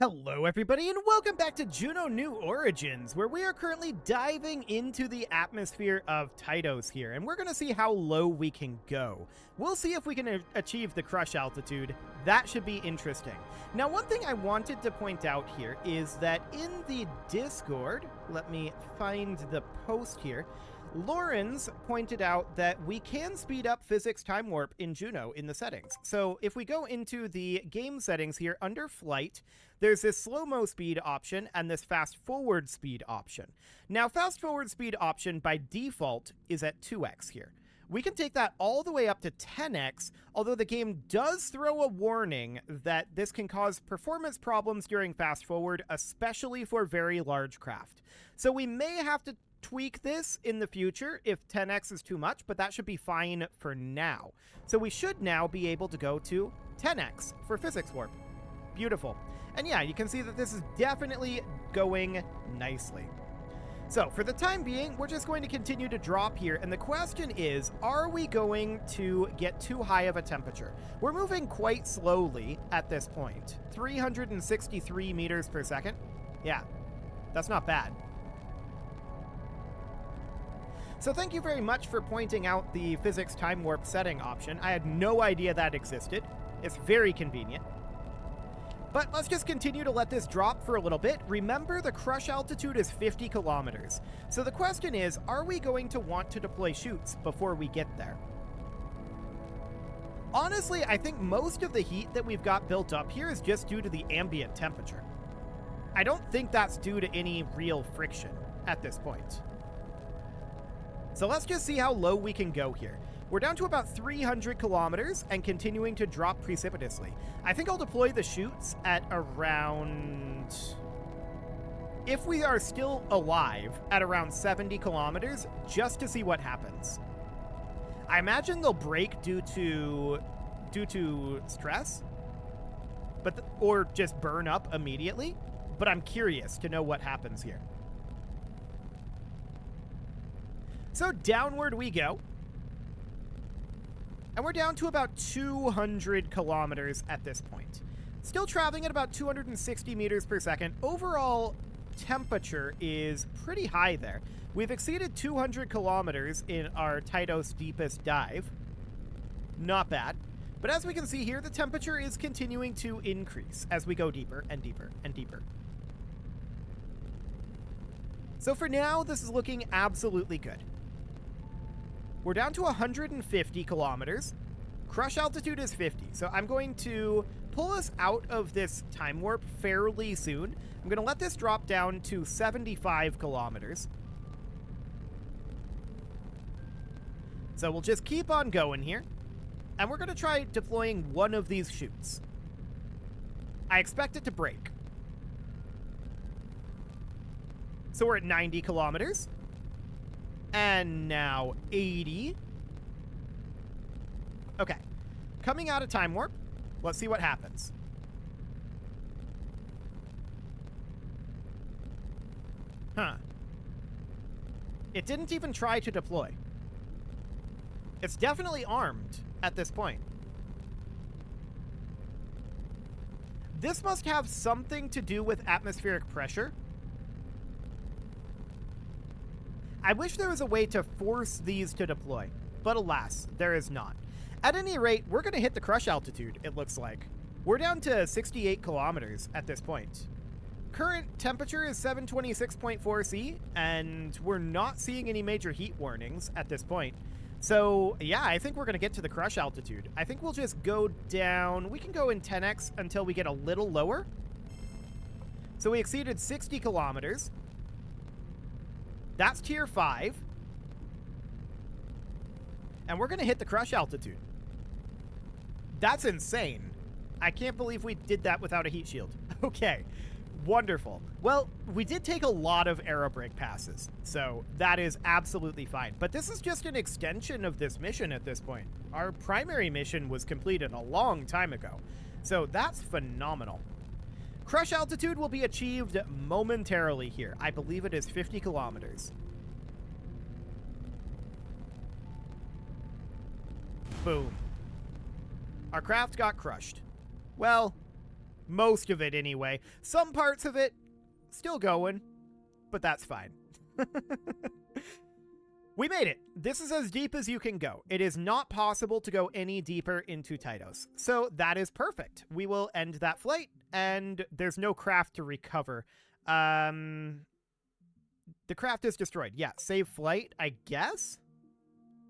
Hello everybody and welcome back to Juno New Origins, where we are currently diving into the atmosphere of Atraitus here, and we're going to see how low we can go. We'll see if we can achieve the crush altitude. That should be interesting. Now, one thing I wanted to point out here is that in the Discord, let me find the post here, Lawrence pointed out that we can speed up physics time warp in Juno in the settings. So if we go into the game settings here under flight, there's this slow-mo speed option and this fast-forward speed option. Now, fast-forward speed option by default is at 2x here. We can take that all the way up to 10x, although the game does throw a warning that this can cause performance problems during fast-forward, especially for very large craft. So we may have to tweak this in the future if 10x is too much, but that should be fine for now. So we should now be able to go to 10x for physics warp. Beautiful. And yeah, you can see that this is definitely going nicely. So for the time being, we're just going to continue to drop here, and the question is, are we going to get too high of a temperature? We're moving quite slowly at this point. 363 meters per second. Yeah, that's not bad. So thank you very much for pointing out the physics time warp setting option. I had no idea that existed. It's very convenient. But let's just continue to let this drop for a little bit. Remember, the crush altitude is 50 kilometers. So the question is, are we going to want to deploy chutes before we get there? Honestly, I think most of the heat that we've got built up here is just due to the ambient temperature. I don't think that's due to any real friction at this point. So let's just see how low we can go here. We're down to about 300 kilometers and continuing to drop precipitously. I think I'll deploy the chutes at around, if we are still alive, at around 70 kilometers, just to see what happens. I imagine they'll break due to stress, or just burn up immediately, but I'm curious to know what happens here. So downward we go. And we're down to about 200 kilometers at this point. Still traveling at about 260 meters per second. Overall temperature is pretty high there. We've exceeded 200 kilometers in our Atraitus deepest dive. Not bad. But as we can see here, the temperature is continuing to increase as we go deeper and deeper and deeper. So for now, this is looking absolutely good. We're down to 150 kilometers. Crush altitude is 50, so I'm going to pull us out of this time warp fairly soon. I'm going to let this drop down to 75 kilometers. So we'll just keep on going here, and we're going to try deploying one of these chutes. I expect it to break. So we're at 90 kilometers. And now 80. Okay. Coming out of time warp. Let's see what happens. Huh. It didn't even try to deploy. It's definitely armed at this point. This must have something to do with atmospheric pressure. I wish there was a way to force these to deploy, but alas, there is not. At any rate, we're going to hit the crush altitude, it looks like. We're down to 68 kilometers at this point. Current temperature is 726.4 C, and we're not seeing any major heat warnings at this point. So, yeah, I think we're going to get to the crush altitude. I think we'll just go down. We can go in 10x until we get a little lower. So we exceeded 60 kilometers. That's tier 5. And we're going to hit the crush altitude. That's insane. I can't believe we did that without a heat shield. Okay, wonderful. Well, we did take a lot of aerobrake passes, so that is absolutely fine. But this is just an extension of this mission at this point. Our primary mission was completed a long time ago, so that's phenomenal. Crush altitude will be achieved momentarily here. I believe it is 50 kilometers. Boom. Our craft got crushed. Well, Most of it, anyway. Some parts of it still going, but that's fine. We made it. This is as deep as you can go. It is not possible to go any deeper into Atraitus. So that is perfect. We will end that flight, and there's no craft to recover. The craft is destroyed. Yeah, save flight, I guess?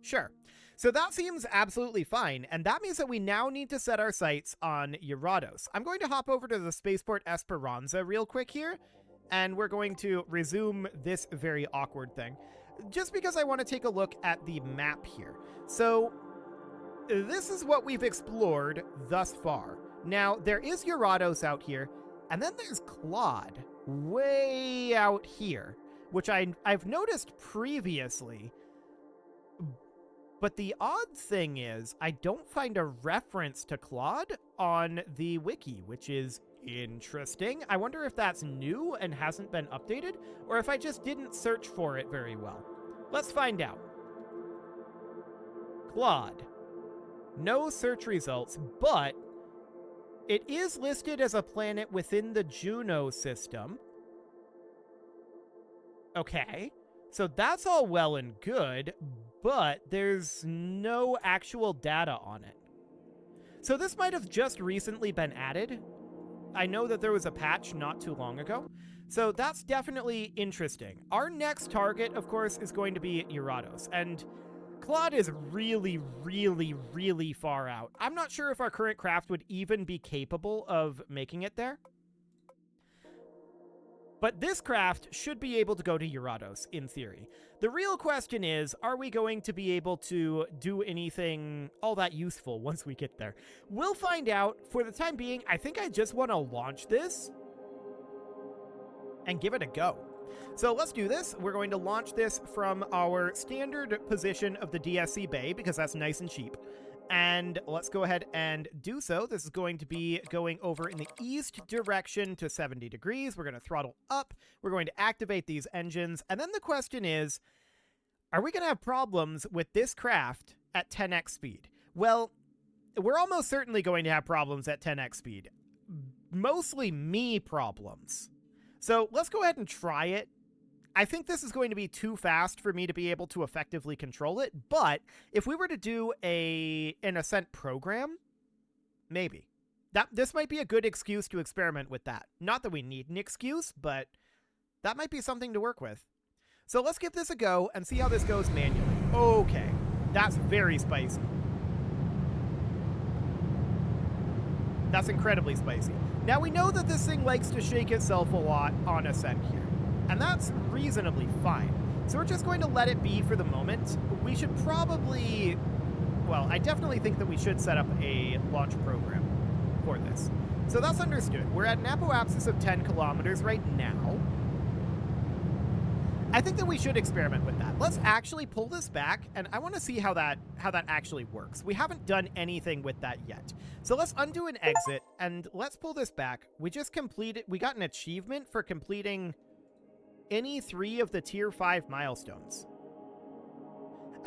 Sure. So that seems absolutely fine, and that means that we now need to set our sights on Atraitus. I'm going to hop over to the spaceport Esperanza real quick here, and we're going to resume this very awkward thing, just because I want to take a look at the map here. So this is what we've explored thus far. Now, there is Atraitus out here, and then there's Claude way out here, which I've noticed previously. But the odd thing is, I don't find a reference to Claude on the wiki, which is interesting. I wonder if that's new and hasn't been updated, or if I just didn't search for it very well. Let's find out. Claude. No search results, but it is listed as a planet within the Juno system. Okay, so that's all well and good, but there's no actual data on it. So this might have just recently been added. I know that there was a patch not too long ago, so that's definitely interesting. Our next target, of course, is going to be Atraitus, and Claude is really, really, really far out. I'm not sure if our current craft would even be capable of making it there. But this craft should be able to go to Atraitus, in theory. The real question is, are we going to be able to do anything all that useful once we get there? We'll find out. For the time being, I think I just want to launch this and give it a go. So let's do this. We're going to launch this from our standard position of the DSC bay, because that's nice and cheap. And let's go ahead and do so. This is going to be going over in the east direction to 70 degrees. We're going to throttle up. We're going to activate these engines. And then the question is, are we going to have problems with this craft at 10x speed? Well, we're almost certainly going to have problems at 10x speed. Mostly me problems. So let's go ahead and try it. I think this is going to be too fast for me to be able to effectively control it, but if we were to do an ascent program, maybe. This might be a good excuse to experiment with that. Not that we need an excuse, but that might be something to work with. So let's give this a go and see how this goes manually. Okay, that's very spicy. That's incredibly spicy. Now we know that this thing likes to shake itself a lot on ascent here. And that's reasonably fine. So we're just going to let it be for the moment. We should probably, well, I definitely think that we should set up a launch program for this. So that's understood. We're at an apoapsis of 10 kilometers right now. I think that we should experiment with that. Let's actually pull this back, and I want to see how that actually works. We haven't done anything with that yet. So let's undo an exit, and let's pull this back. We just completed, we got an achievement for completing any 3 of the tier 5 milestones.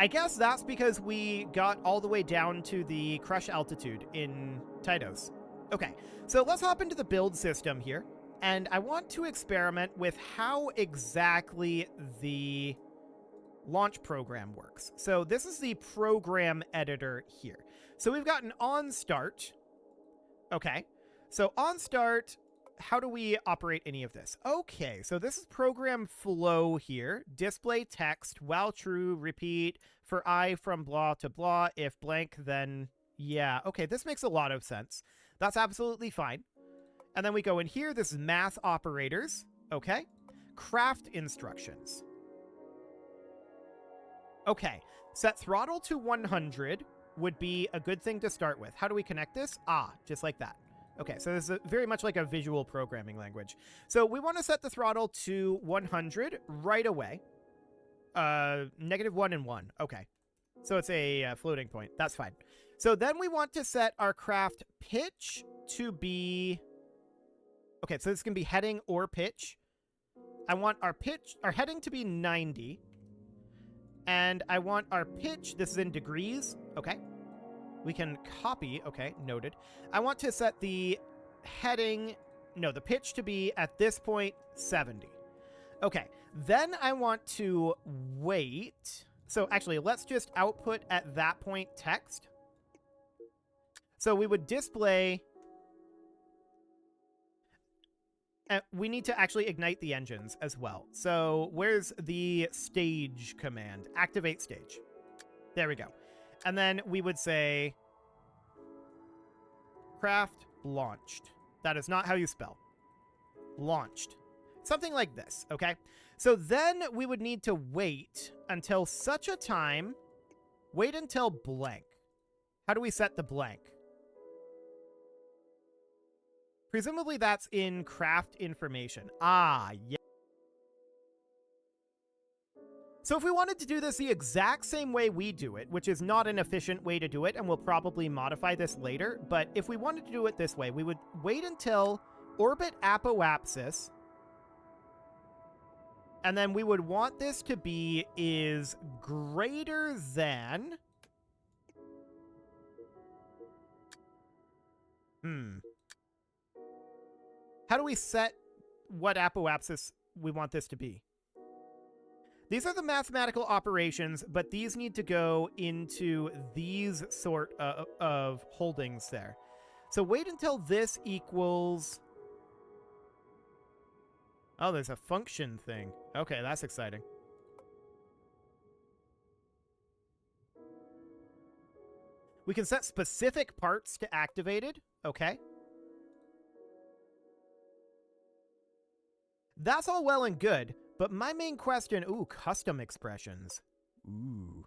I guess that's because we got all the way down to the crush altitude in Atraitus. Okay, so let's hop into the build system here, and I want to experiment with how exactly the launch program works. So this is the program editor here. So we've got an on start. Okay, so on start, how do we operate any of this? Okay, so this is program flow here. Display text, while true, repeat, for I from blah to blah. If blank, then yeah. Okay, this makes a lot of sense. That's absolutely fine. And then we go in here. This is math operators. Okay. Craft instructions. Okay, set throttle to 100 would be a good thing to start with. How do we connect this? Ah, just like that. Okay, so this is very much like a visual programming language. So we want to set the throttle to 100 right away. -1 and 1. Okay. So it's a floating point. That's fine. So then we want to set our craft pitch to be... Okay, so this can be heading or pitch. I want our heading to be 90. And I want our pitch, this is in degrees. Okay. We can copy. Okay, noted. I want to set the heading... No, the pitch to be, at this point, 70. Okay, then I want to wait. So actually, let's just output at that point text. So we would display... we need to actually ignite the engines as well. So where's the stage command? Activate stage. There we go. And then we would say craft launched. That is not how you spell. Launched. Something like this, okay? So then we would need to wait until such a time. Wait until blank. How do we set the blank? Presumably that's in craft information. Ah, yeah. So if we wanted to do this the exact same way we do it, which is not an efficient way to do it, and we'll probably modify this later, but if we wanted to do it this way, we would wait until orbit apoapsis, and then we would want this to be is greater than... How do we set what apoapsis we want this to be? These are the mathematical operations, but these need to go into these sort of holdings there. So wait until this equals... Oh, there's a function thing. Okay, that's exciting. We can set specific parts to activated. Okay. That's all well and good, but my main question... Ooh, custom expressions. Ooh.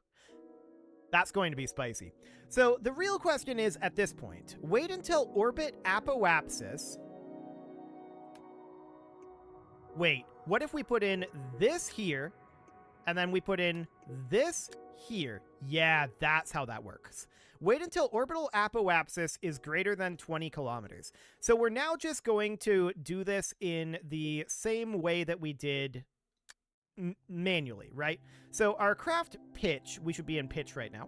That's going to be spicy. So the real question is, at this point, wait until orbit apoapsis. Wait, what if we put in this here, and then we put in this here? Yeah, that's how that works. Wait until orbital apoapsis is greater than 20 kilometers. So we're now just going to do this in the same way that we did manually, right? So our craft pitch, we should be in pitch right now.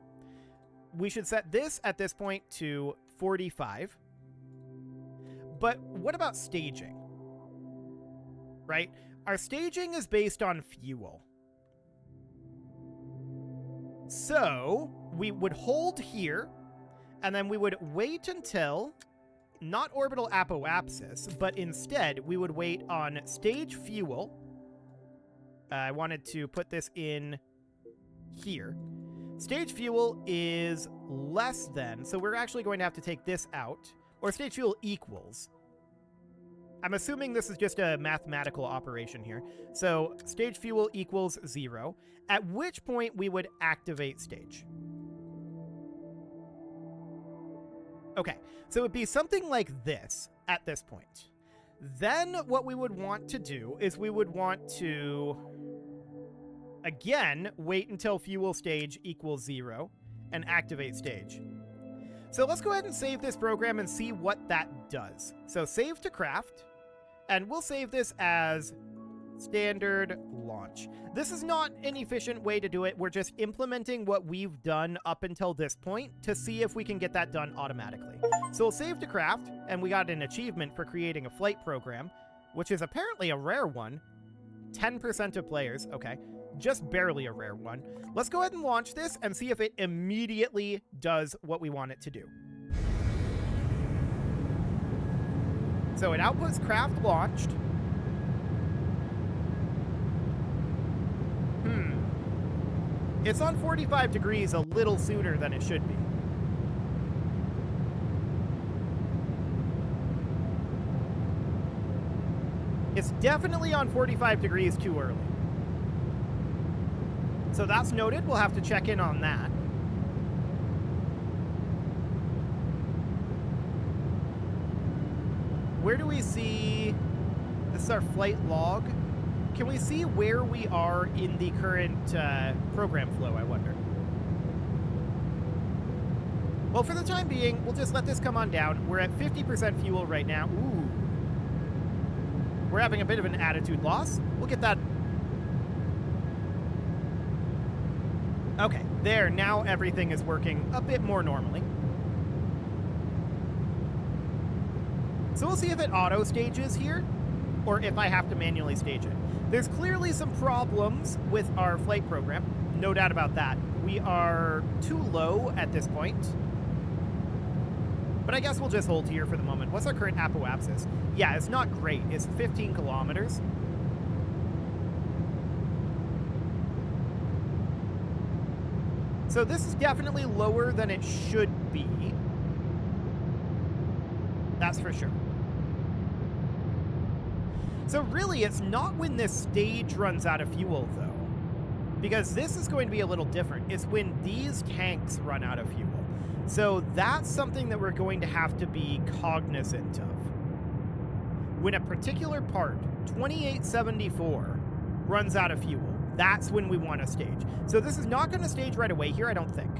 We should set this at this point to 45. But what about staging? Right? Our staging is based on fuel. So we would hold here, and then we would wait until, not orbital apoapsis, but instead we would wait on stage fuel. I wanted to put this in here. Stage fuel is less than, so we're actually going to have to take this out, or stage fuel equals. I'm assuming this is just a mathematical operation here. So stage fuel equals 0, at which point we would activate stage. Okay, so it would be something like this at this point. Then what we would want to do is we would want to, again, wait until fuel stage equals 0 and activate stage. So let's go ahead and save this program and see what that does. So save to craft, and we'll save this as standard launch. This is not an efficient way to do it. We're just implementing what we've done up until this point to see if we can get that done automatically. So we'll save to craft, and we got an achievement for creating a flight program, which is apparently a rare one. 10% of players, okay. Just barely a rare one. Let's go ahead and launch this and see if it immediately does what we want it to do. So it outputs craft launched. It's on 45 degrees a little sooner than it should be. It's definitely on 45 degrees too early. So that's noted. We'll have to check in on that. Where do we see... This is our flight log. Can we see where we are in the current program flow, I wonder? Well, for the time being, we'll just let this come on down. We're at 50% fuel right now. Ooh. We're having a bit of an attitude loss. We'll get that... Okay, there. Now everything is working a bit more normally. So we'll see if it auto stages here, or if I have to manually stage it. There's clearly some problems with our flight program, no doubt about that. We are too low at this point, but I guess we'll just hold here for the moment. What's our current apoapsis? Yeah, it's not great. It's 15 kilometers. So this is definitely lower than it should be. That's for sure. So really, it's not when this stage runs out of fuel, though. Because this is going to be a little different. It's when these tanks run out of fuel. So that's something that we're going to have to be cognizant of. When a particular part, 2874, runs out of fuel, that's when we want to stage. So this is not going to stage right away here, I don't think.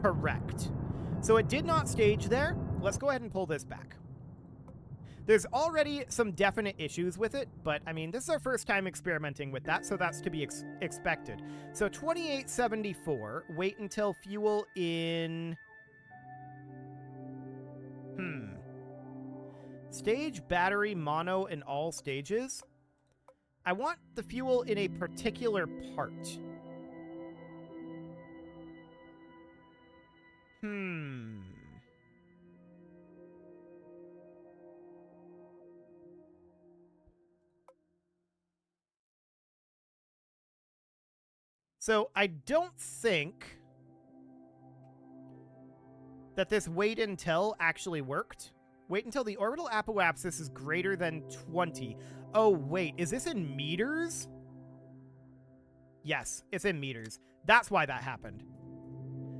Correct. So it did not stage there. Let's go ahead and pull this back. There's already some definite issues with it, but I mean, this is our first time experimenting with that, so that's to be expected. So 2874, wait until fuel in... Stage, battery, mono, and all stages. I want the fuel in a particular part. So I don't think that this wait until actually worked. Wait until the orbital apoapsis is greater than 20. Oh, wait, is this in meters? Yes, it's in meters. That's why that happened.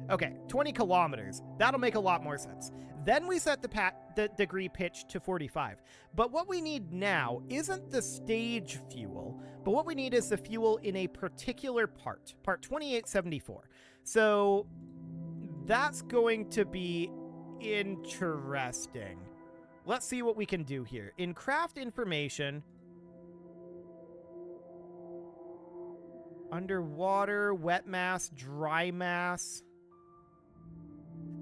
Okay, 20 kilometers. That'll make a lot more sense. Then we set the degree pitch to 45. But what we need now isn't the stage fuel, but what we need is the fuel in a particular part, part 2874. So that's going to be interesting. Let's see what we can do here. In craft information, underwater, wet mass, dry mass.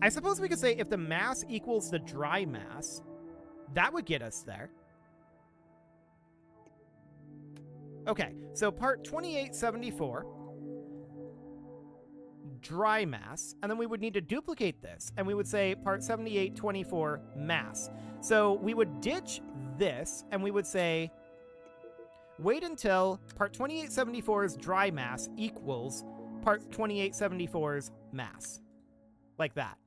I suppose we could say if the mass equals the dry mass, that would get us there. Okay, so part 2874, dry mass, and then we would need to duplicate this, and we would say part 7824 mass. So we would ditch this, and we would say, wait until part 2874's dry mass equals part 2874's mass. Like that.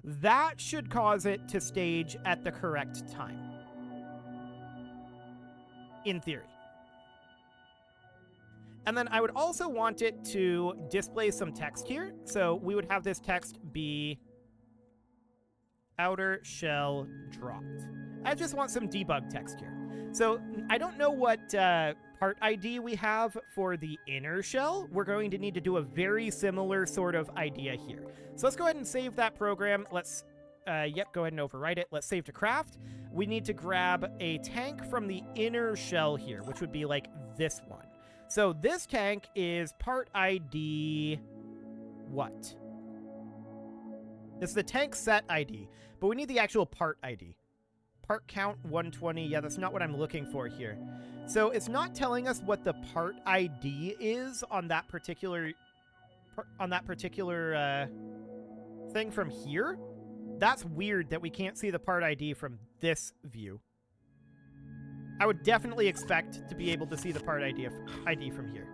That should cause it to stage at the correct time. In theory. And then I would also want it to display some text here. So we would have this text be outer shell dropped. I just want some debug text here. So I don't know what part ID we have for the inner shell. We're going to need to do a very similar sort of idea here. So let's go ahead and save that program. Let's, go ahead and overwrite it. Let's save to craft. We need to grab a tank from the inner shell here, which would be like this one. So this tank is part ID what? It's the tank set ID, but we need the actual part ID. Part count 120. Yeah, that's not what I'm looking for here. So it's not telling us what the part ID is on that particular thing from here. That's weird that we can't see the part ID from this view. I would definitely expect to be able to see the part ID from here.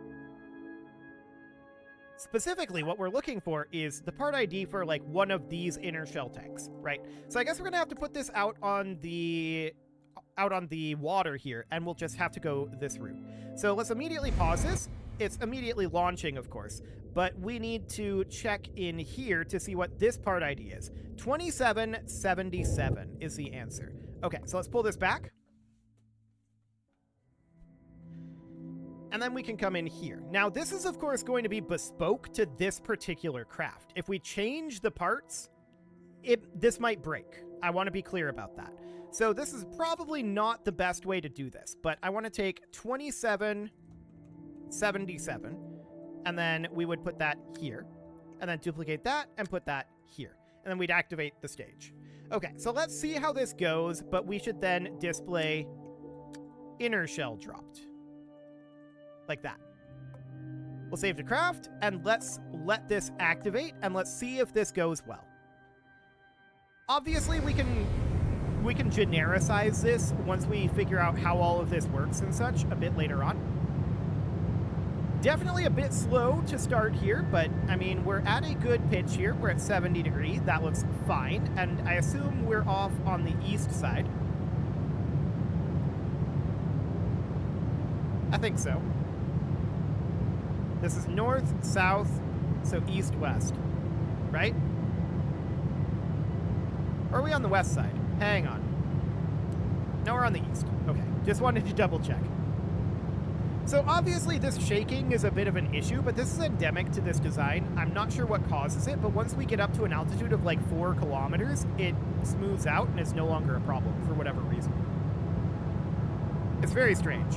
Specifically, what we're looking for is the part ID for like one of these inner shell tanks, right? So I guess we're gonna have to put this out on the water here, and we'll just have to go this route. So let's immediately pause this. It's immediately launching, of course, but we need to check in here to see what this part ID is. 2777 is the answer. Okay, so let's pull this back. And then we can come in here. Now, this is, of course, going to be bespoke to this particular craft. If we change the parts, this might break. I want to be clear about that. So this is probably not the best way to do this, but I want to take 2777, and then we would put that here, and then duplicate that and put that here. And then we'd activate the stage. Okay, so let's see how this goes, but we should then display inner shell dropped. Like that. We'll save to craft, and let's let this activate, and let's see if this goes well. Obviously, we can genericize this once we figure out how all of this works and such a bit later on. Definitely a bit slow to start here, but, I mean, we're at a good pitch here. We're at 70 degrees. That looks fine, and I assume we're off on the east side. I think so. This is north, south, so east, west, right? Or are we on the west side? Hang on. No, we're on the east. Okay, just wanted to double check. So obviously this shaking is a bit of an issue, but this is endemic to this design. I'm not sure what causes it, but once we get up to an altitude of like 4 kilometers, it smooths out and is no longer a problem for whatever reason. It's very strange.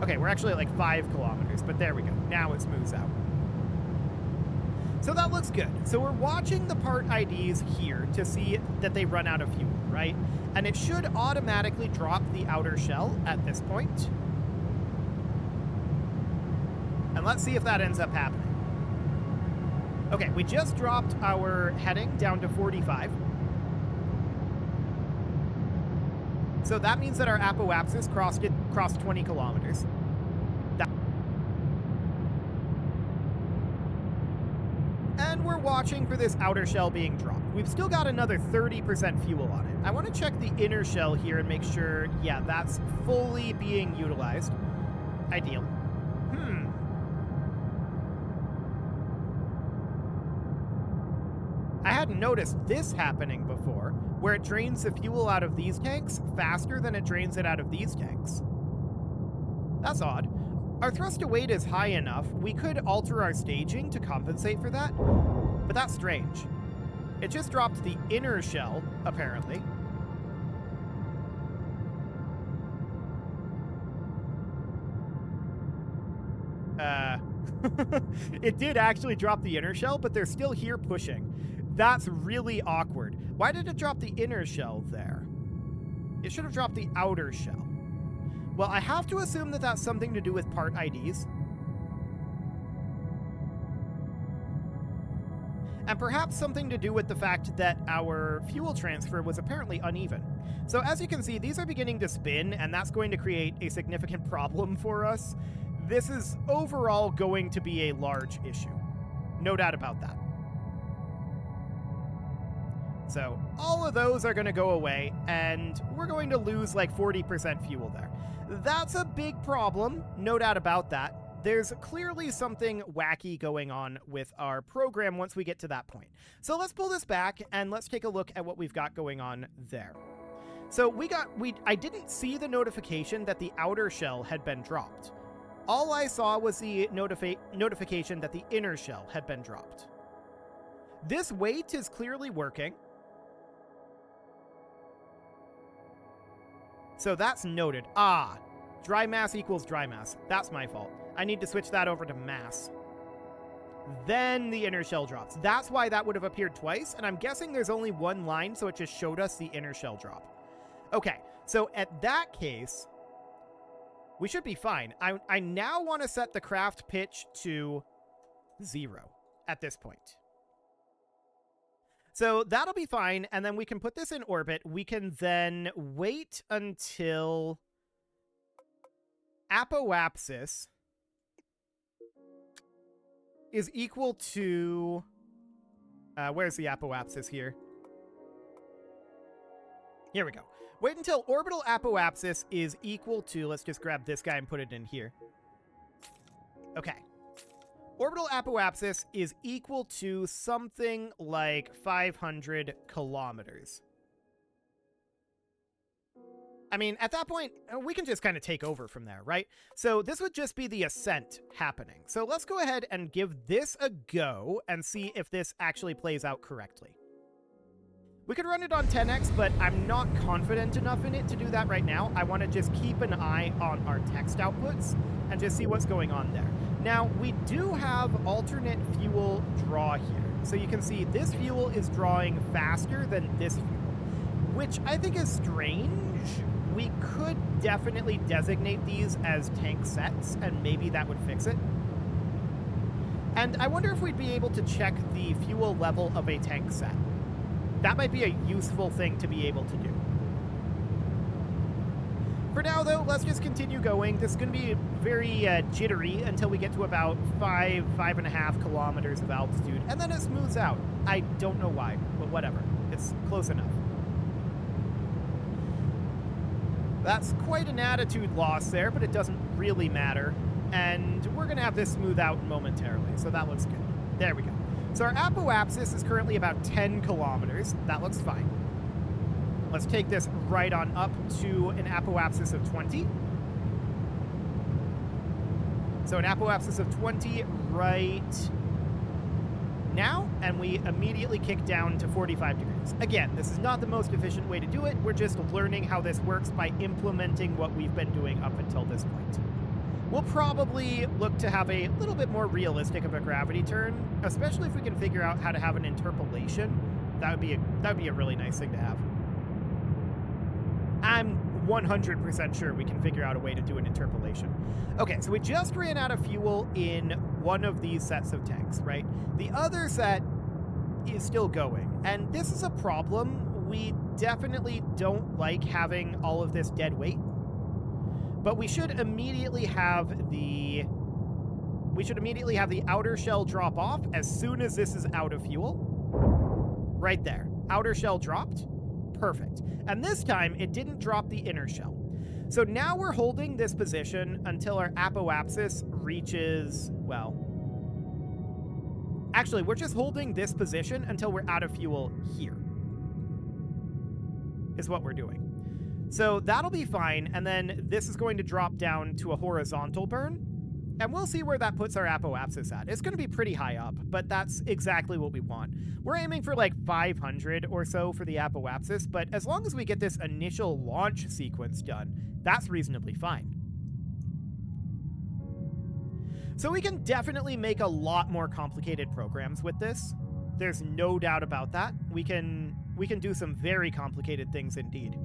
Okay, we're actually at like 5 kilometers, but there we go. Now it smooths out. So that looks good. So we're watching the part IDs here to see that they run out of fuel, right? And it should automatically drop the outer shell at this point. And let's see if that ends up happening. Okay, we just dropped our heading down to 45. So that means that our apoapsis crossed 20 kilometers. And we're watching for this outer shell being dropped. We've still got another 30% fuel on it. I want to check the inner shell here and make sure, yeah, that's fully being utilized. Ideal. I hadn't noticed this happening before, where it drains the fuel out of these tanks faster than it drains it out of these tanks. That's odd. Our thrust to weight is high enough, we could alter our staging to compensate for that, but that's strange. It just dropped the inner shell, apparently. It did actually drop the inner shell, but they're still here pushing. That's really awkward. Why did it drop the inner shell there? It should have dropped the outer shell. Well, I have to assume that that's something to do with part IDs. And perhaps something to do with the fact that our fuel transfer was apparently uneven. So as you can see, these are beginning to spin, and that's going to create a significant problem for us. This is overall going to be a large issue. No doubt about that. So all of those are going to go away, and we're going to lose like 40% fuel there. That's a big problem, no doubt about that. There's clearly something wacky going on with our program once we get to that point. So let's pull this back and let's take a look at what we've got going on there. So I didn't see the notification that the outer shell had been dropped. All I saw was the notification that the inner shell had been dropped. This weight is clearly working. So that's noted. Ah, dry mass equals dry mass. That's my fault. I need to switch that over to mass. Then the inner shell drops. That's why that would have appeared twice, and I'm guessing there's only one line, so it just showed us the inner shell drop. Okay, so at that case, we should be fine. I now want to set the craft pitch to 0 at this point. So that'll be fine, and then we can put this in orbit. We can then wait until apoapsis is equal to... where's the apoapsis here? Here we go. Wait until orbital apoapsis is equal to... Let's just grab this guy and put it in here. Okay. Orbital apoapsis is equal to something like 500 kilometers. I mean, at that point, we can just kind of take over from there, right? So this would just be the ascent happening. So let's go ahead and give this a go and see if this actually plays out correctly. We could run it on 10x, but I'm not confident enough in it to do that right now. I want to just keep an eye on our text outputs and just see what's going on there. Now, we do have alternate fuel draw here. So you can see this fuel is drawing faster than this fuel, which I think is strange. We could definitely designate these as tank sets, and maybe that would fix it. And I wonder if we'd be able to check the fuel level of a tank set. That might be a useful thing to be able to do. For now, though, let's just continue going. This is going to be very jittery until we get to about 5.5 kilometers of altitude, and then it smooths out. I don't know why, but whatever. It's close enough. That's quite an attitude loss there, but it doesn't really matter. And we're going to have this smooth out momentarily, so that looks good. There we go. So our apoapsis is currently about 10 kilometers. That looks fine. Let's take this right on up to an apoapsis of 20. So an apoapsis of 20 right now, and we immediately kick down to 45 degrees. Again, this is not the most efficient way to do it. We're just learning how this works by implementing what we've been doing up until this point. We'll probably look to have a little bit more realistic of a gravity turn, especially if we can figure out how to have an interpolation. That would be a really nice thing to have. I'm 100% sure we can figure out a way to do an interpolation. Okay, so we just ran out of fuel in one of these sets of tanks, right? The other set is still going, and this is a problem. We definitely don't like having all of this dead weight, but we should immediately have the outer shell drop off as soon as this is out of fuel. Right there. Outer shell dropped. Perfect. And this time, it didn't drop the inner shell. So now we're holding this position until our apoapsis reaches, well... Actually, we're just holding this position until we're out of fuel here. Is what we're doing. So that'll be fine, and then this is going to drop down to a horizontal burn, and we'll see where that puts our apoapsis at. It's going to be pretty high up, but that's exactly what we want. We're aiming for like 500 or so for the apoapsis, but as long as we get this initial launch sequence done, that's reasonably fine. So we can definitely make a lot more complicated programs with this. There's no doubt about that. We can do some very complicated things indeed.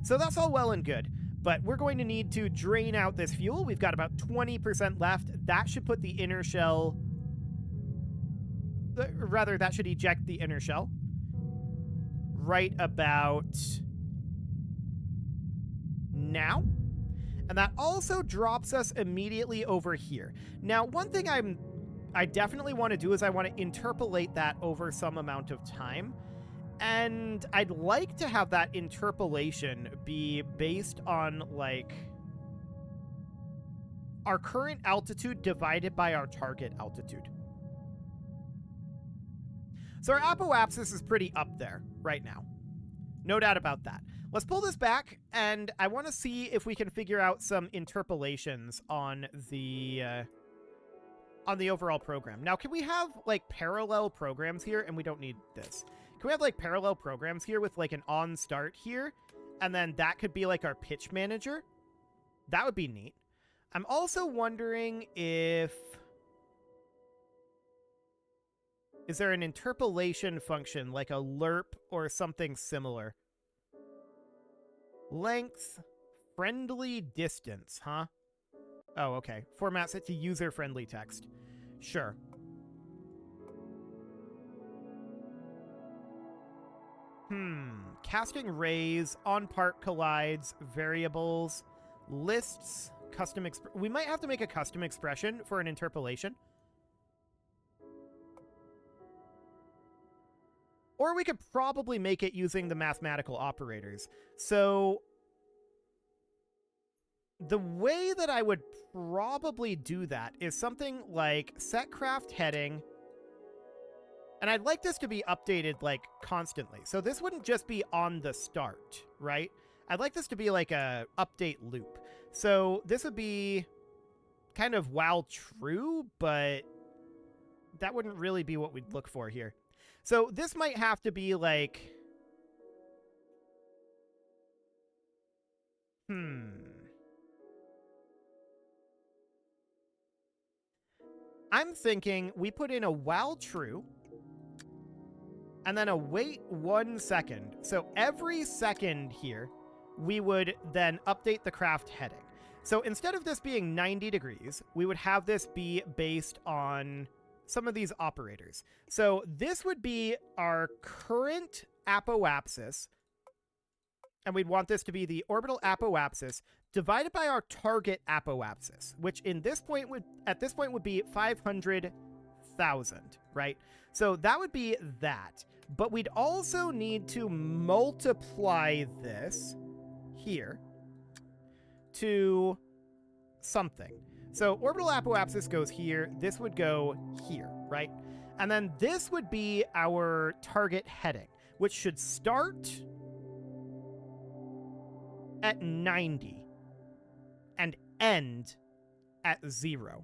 So that's all well and good, but we're going to need to drain out this fuel. We've got about 20% left. That should put the inner shell... Rather, that should eject the inner shell. Right about... now. And that also drops us immediately over here. Now, one thing I definitely want to do is I want to interpolate that over some amount of time. And I'd like to have that interpolation be based on, like, our current altitude divided by our target altitude. So our apoapsis is pretty up there right now. No doubt about that. Let's pull this back, and I want to see if we can figure out some interpolations on the overall program. Now, can we have, like, parallel programs here? And we don't need this. Can we have, like, parallel programs here with, like, an on start here? And then that could be, like, our pitch manager? That would be neat. I'm also wondering if... is there an interpolation function, like a lerp or something similar? Length, friendly distance, huh? Oh, okay. Format set to user-friendly text. Sure. Casting rays, on-part collides, variables, lists, custom... we might have to make a custom expression for an interpolation. Or we could probably make it using the mathematical operators. So the way that I would probably do that is something like set craft heading. And I'd like this to be updated, like, constantly. So this wouldn't just be on the start, right? I'd like this to be like a update loop. So this would be kind of while true, but that wouldn't really be what we'd look for here. So this might have to be like... I'm thinking we put in a while true and then a wait 1 second. So every second here, we would then update the craft heading. So instead of this being 90 degrees, we would have this be based on some of these operators. So this would be our current apoapsis, and we'd want this to be the orbital apoapsis divided by our target apoapsis, which at this point would be 500,000, right? So that would be that. But we'd also need to multiply this here to something. So orbital apoapsis goes here. This would go here, right? And then this would be our target heading, which should start at 90 and end at 0.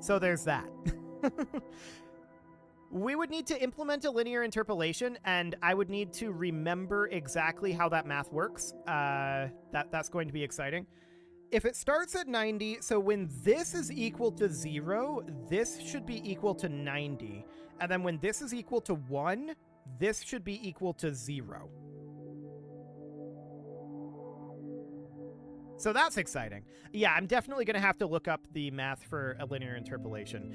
So there's that. We would need to implement a linear interpolation, and I would need to remember exactly how that math works. That's going to be exciting. If it starts at 90, so when this is equal to 0, this should be equal to 90. And then when this is equal to 1, this should be equal to 0. So that's exciting. Yeah, I'm definitely going to have to look up the math for a linear interpolation.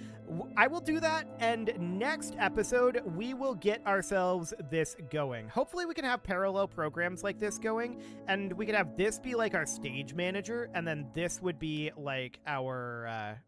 I will do that, and next episode, we will get ourselves this going. Hopefully we can have parallel programs like this going, and we can have this be like our stage manager, and then this would be like our...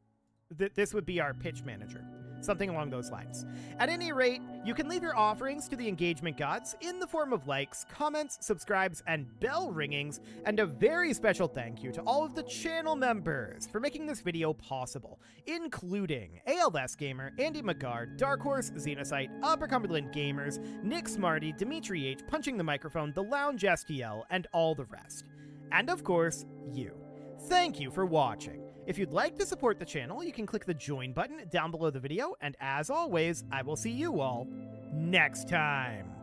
this would be our pitch manager. Something along those lines. At any rate, you can leave your offerings to the engagement gods in the form of likes, comments, subscribes, and bell ringings, and a very special thank you to all of the channel members for making this video possible, including ALS Gamer, Andy McGar, Dark Horse, Xenocyte, Upper Cumberland Gamers, Nick Smarty, Dimitri H, Punching the Microphone, The Lounge STL, and all the rest. And of course, you. Thank you for watching. If you'd like to support the channel, you can click the join button down below the video, and as always, I will see you all next time.